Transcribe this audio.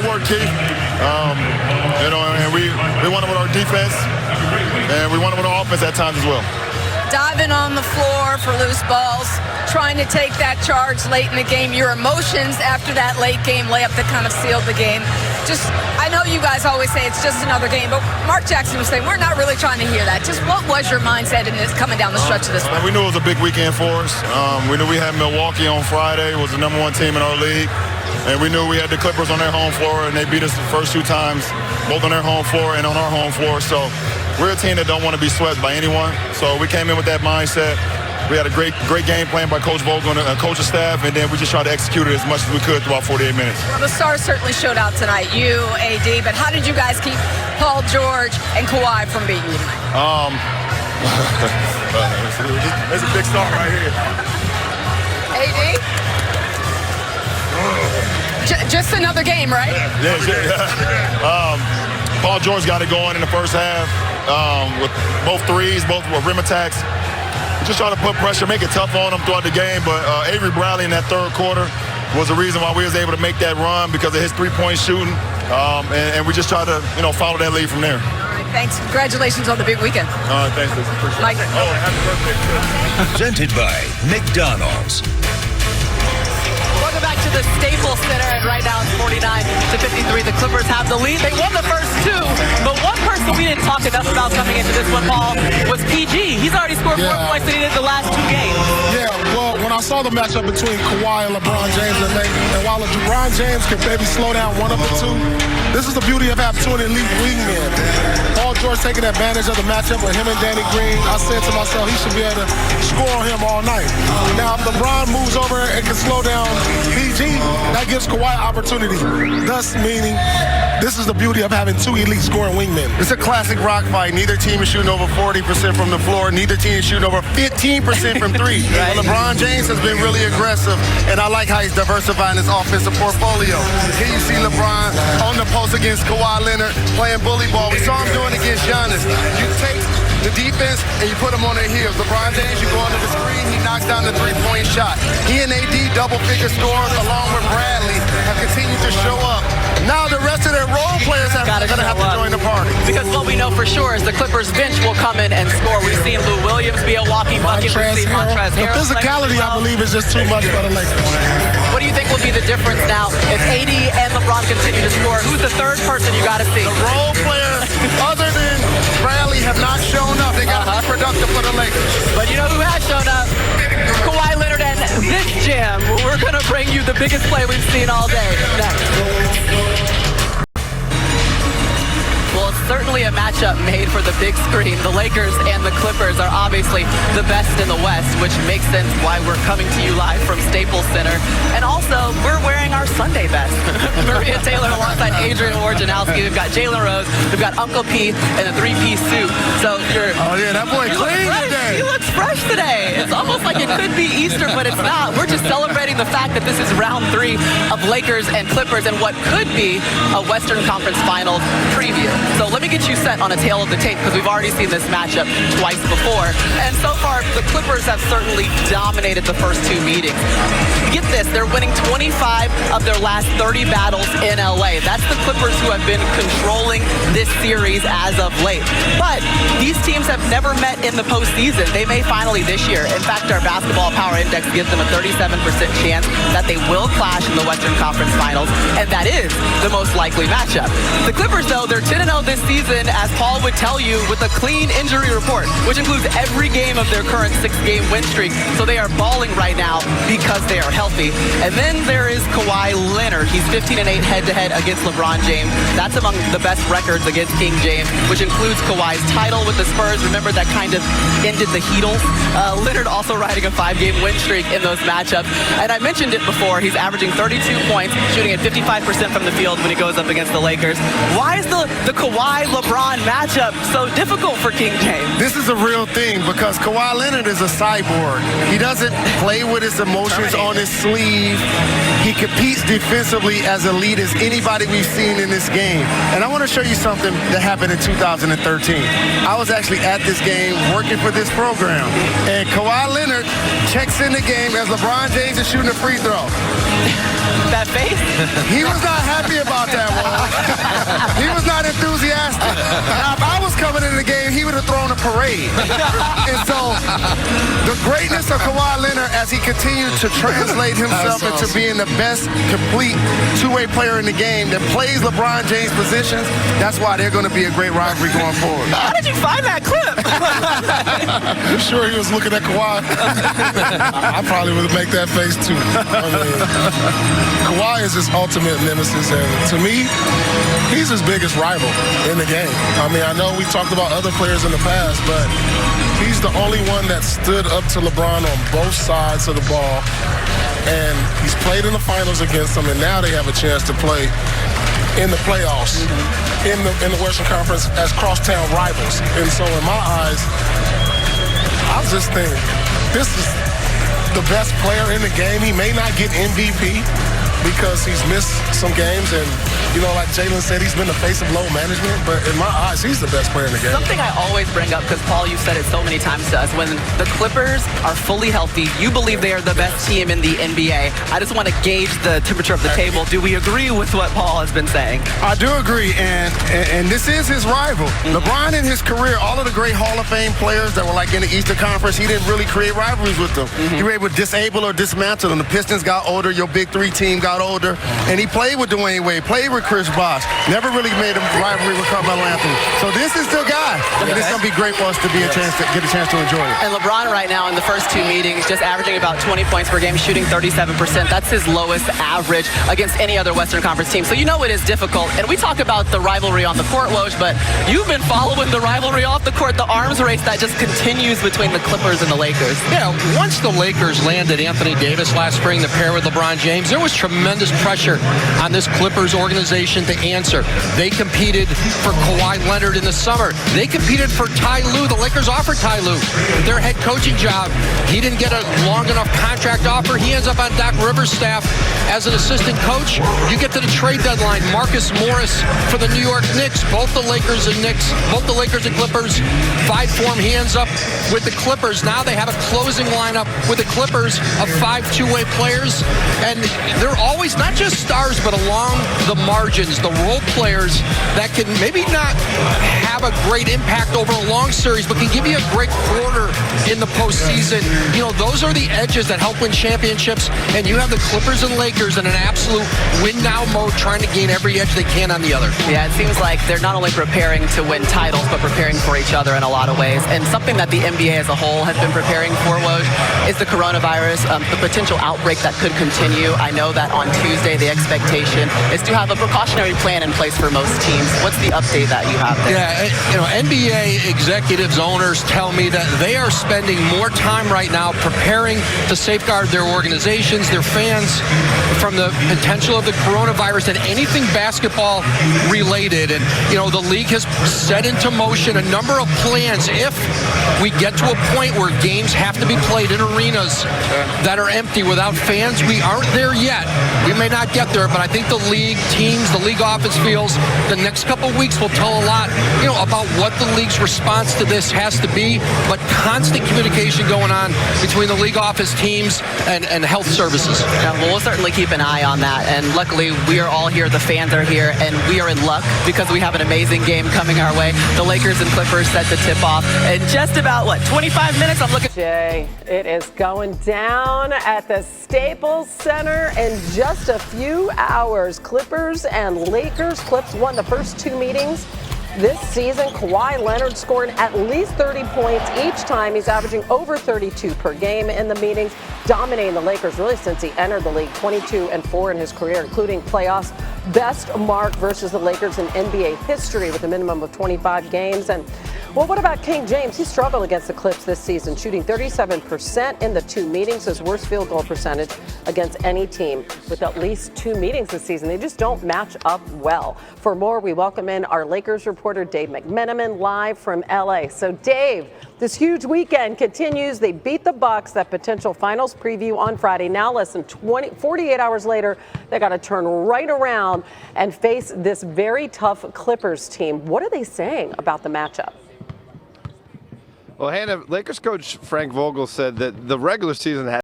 hard work, Keith. And we won it with our defense, and we won it with our offense at times as well. Diving on the floor for loose balls, trying to take that charge late in the game. Your emotions after that late game layup that kind of sealed the game. I know you guys always say it's just another game, but Mark Jackson was saying we're not really trying to hear that. Just what was your mindset in this coming down the stretch of this one? We knew it was a big weekend for us. We knew we had Milwaukee on Friday, was the #1 team in our league. And we knew we had the Clippers on their home floor, and they beat us the first 2 times, both on their home floor and on our home floor. So we're a team that don't want to be swept by anyone. So we came in with that mindset. We had a great game plan by Coach Vogel and coaching staff, and then we just tried to execute it as much as we could throughout 48 minutes. Well, the stars certainly showed out tonight, you, AD, but how did you guys keep Paul George and Kawhi from beating you tonight? There's a big star right here. AD? Just another game, right? Yeah. Paul George got it going in the first half with both threes, both with rim attacks. Just trying to put pressure, make it tough on him throughout the game. But Avery Bradley in that third quarter was the reason why we was able to make that run because of his three-point shooting. And we just tried to, follow that lead from there. All right, thanks. Congratulations on the big weekend. Thanks, Lisa. Appreciate Mike. it. Oh, happy birthday. Presented by McDonald's. Welcome back to the Staples Center, and right now it's 49-53. The Clippers have the lead. They won the first 2, but one person we didn't talk enough about coming into this one, Paul, was PG. He's already scored more points than he did the last 2 games. Yeah, well, when I saw the matchup between Kawhi and LeBron James and while LeBron James can maybe slow down one of the two, this is the beauty of having 2 elite wingmen. Paul George taking advantage of the matchup with him and Danny Green. I said to myself, he should be able to score on him all night. Now, if LeBron moves over and can slow down PG, that gives Kawhi opportunity, thus meaning this is the beauty of having 2 elite scoring wingmen. It's a classic rock fight. Neither team is shooting over 40% from the floor. Neither team is shooting over 15% from 3. Right. LeBron James has been really aggressive, and I like how he's diversifying his offensive portfolio. Here you see LeBron on the post against Kawhi Leonard playing bully ball. We saw him doing it against Giannis. You take the defense and you put them on their heels. LeBron James, you go under the screen, he knocks down the three-point shot. He and AD double-figure scores along with Bradley have continued to show up. Now the rest of their role players are going to have to join the party. Because what we know for sure is the Clippers bench will come in and score. We've seen Lou Williams be a walking bucket. We've seen Montrezl Harrell. The physicality, I believe, is just too much for the Lakers. What do you think will be the difference now if AD and LeBron continue to score? Who's the third person you got to see? The role players, other than Bradley, have not shown up. They got to be productive for the Lakers. But you know who has shown up? Kawhi Leonard, and this jam. We're going to bring you the biggest play we've seen all day next. Well, it's certainly a matchup made for the big screen. The Lakers and the Clippers are obviously the best in the West, which makes sense why we're coming to you live from Staples Center. And also, we're wearing our Sunday best. Maria Taylor alongside Adrian Wojnarowski. We've got Jalen Rose. We've got Uncle P in a 3-piece suit. So you're... Oh, yeah, that boy clean today. He looks fresh today. It's almost like it could be Easter, but it's not. We're just celebrating the fact that this is round 3 of Lakers and Clippers and what could be a Western Conference Finals preview. So let me get you set on a tail of the tape because we've already seen this matchup twice before. And so far, the Clippers have certainly dominated the first 2 meetings. Get this, they're winning 25 of their last 30 battles in LA. That's the Clippers who have been controlling this series as of late. But these teams have never met in the postseason. They may finally this year. In fact, our basketball power index gives them a 37% chance that they will clash in the Western Conference Finals, and that is the most likely matchup. The Clippers, though, they're 10-0 this season, as Paul would tell you, with a clean injury report, which includes every game of their current 6-game win streak. So they are balling right now because they are healthy. And then there is Kawhi Leonard. He's 15-8 head-to-head against LeBron James. That's among the best records against King James, which includes Kawhi's title with the Spurs. Remember, that kind of ended the Heatles. Leonard also riding a 5-game win streak in those matchups. And I mentioned it before, he's averaging 32 points, shooting at 55% from the field when he goes up against the Lakers. Why is the Kawhi-LeBron matchup so difficult for King James? This is a real thing because Kawhi Leonard is a cyborg. He doesn't play with his emotions on his sleeve. He competes defensively as elite as anybody we've seen in this game. And I want to show you something that happened in 2013. I was actually at this game working for this program. And Kawhi Leonard checks in the game as LeBron James is shooting a free throw. That face? He was not happy about that He was not enthusiastic. Now, if I was coming into the game, he would have thrown a parade. And so the greatness of Kawhi Leonard as he continued to translate himself into being the best complete two-way player in the game that plays LeBron James positions, that's why they're going to be a great rivalry going forward. How did you find that clip? You sure he was looking at Kawhi? I probably would make that face too. I mean, Kawhi is his ultimate nemesis, and to me, he's his biggest rival in the game. I mean, I know we talked about other players in the past, but he's the only one that stood up to LeBron on both sides of the ball, and he's played in the finals against him, and now they have a chance to play in the playoffs in the Western Conference as crosstown rivals. And so in my eyes, I was just thinking, this is the best player in the game. He may not get MVP because he's missed some games, and you know, like Jalen said, he's been the face of low management, but in my eyes, he's the best player in the game. Something I always bring up, because Paul, you've said it so many times to us, when the Clippers are fully healthy, you believe they are the best team in the NBA. I just want to gauge the temperature of the table. Do we agree with what Paul has been saying? I do agree, and this is his rival. LeBron in his career, all of the great Hall of Fame players that were like in the Eastern Conference, he didn't really create rivalries with them. He were able to disable or dismantle them. The Pistons got older, your big three team got older, and he played with Dwayne Wade, played with Chris Bosh, never really made a rivalry with Carmelo Anthony. So this is the guy, and it's going to be great for us to be get a chance to enjoy it. And LeBron right now in the first two meetings, just averaging about 20 points per game, shooting 37%. That's his lowest average against any other Western Conference team. So you know it is difficult. And we talk about the rivalry on the court, Woj, but you've been following the rivalry off the court, the arms race that just continues between the Clippers and the Lakers. Yeah, once the Lakers landed Anthony Davis last spring, the pair with LeBron James, there was tremendous pressure on this Clippers organization to answer. They competed for Kawhi Leonard in the summer. They competed for Ty Lue. The Lakers offered Ty Lue their head coaching job. He didn't get a long enough contract offer. He ends up on Doc Rivers' staff as an assistant coach. You get to the trade deadline. Marcus Morris for the New York Knicks. Both the Lakers and Clippers vied for him. He ends up with the Clippers. Now they have a closing lineup with the Clippers of 5 two-way players. And they're always not just stars, but along the margins, the role players that can maybe not have a great impact over a long series, but can give you a great quarter in the postseason. You know, those are the edges that help win championships, and you have the Clippers and Lakers in an absolute win-now mode, trying to gain every edge they can on the other. Yeah, it seems like they're not only preparing to win titles, but preparing for each other in a lot of ways. And something that the NBA as a whole has been preparing for, Woj, is the coronavirus, the potential outbreak that could continue. I know that on Tuesday, the expectation is to have a precautionary plan in place for most teams. What's the update that you have there? Yeah, you know, NBA executives, owners tell me that they are spending more time right now preparing to safeguard their organizations, their fans, from the potential of the coronavirus than anything basketball related. And, you know, the league has set into motion a number of plans. If we get to a point where games have to be played in arenas that are empty without fans, we aren't there yet. We may not get there, but I think the league teams, the league office feels the next couple of weeks will tell a lot, you know, about what the league's response to this has to be. But constant communication going on between the league office teams and health services. Yeah, well, we'll certainly keep an eye on that. And luckily, we are all here. The fans are here, and we are in luck because we have an amazing game coming our way. The Lakers and Clippers set the tip off in just about, 25 minutes? I'm looking. Jay, it is going down at the Staples Center in just a few hours. Clippers and Lakers. Clips won the first two meetings this season. Kawhi Leonard scoring at least 30 points each time. He's averaging over 32 per game in the meetings, dominating the Lakers really since he entered the league. 22-4 in his career, including playoffs best mark versus the Lakers in NBA history with a minimum of 25 games. And well, what about King James? He struggled against the Clips this season, shooting 37% in the two meetings, his worst field goal percentage against any team with at least two meetings this season. They just don't match up well. For more, we welcome in our Lakers reporter, Dave McMenamin, live from LA. So Dave, this huge weekend continues. They beat the Bucks, that potential finals preview on Friday. Now less than 48 hours later, they got to turn right around and face this very tough Clippers team. What are they saying about the matchup? Well, Hannah, Lakers coach Frank Vogel said that the regular season had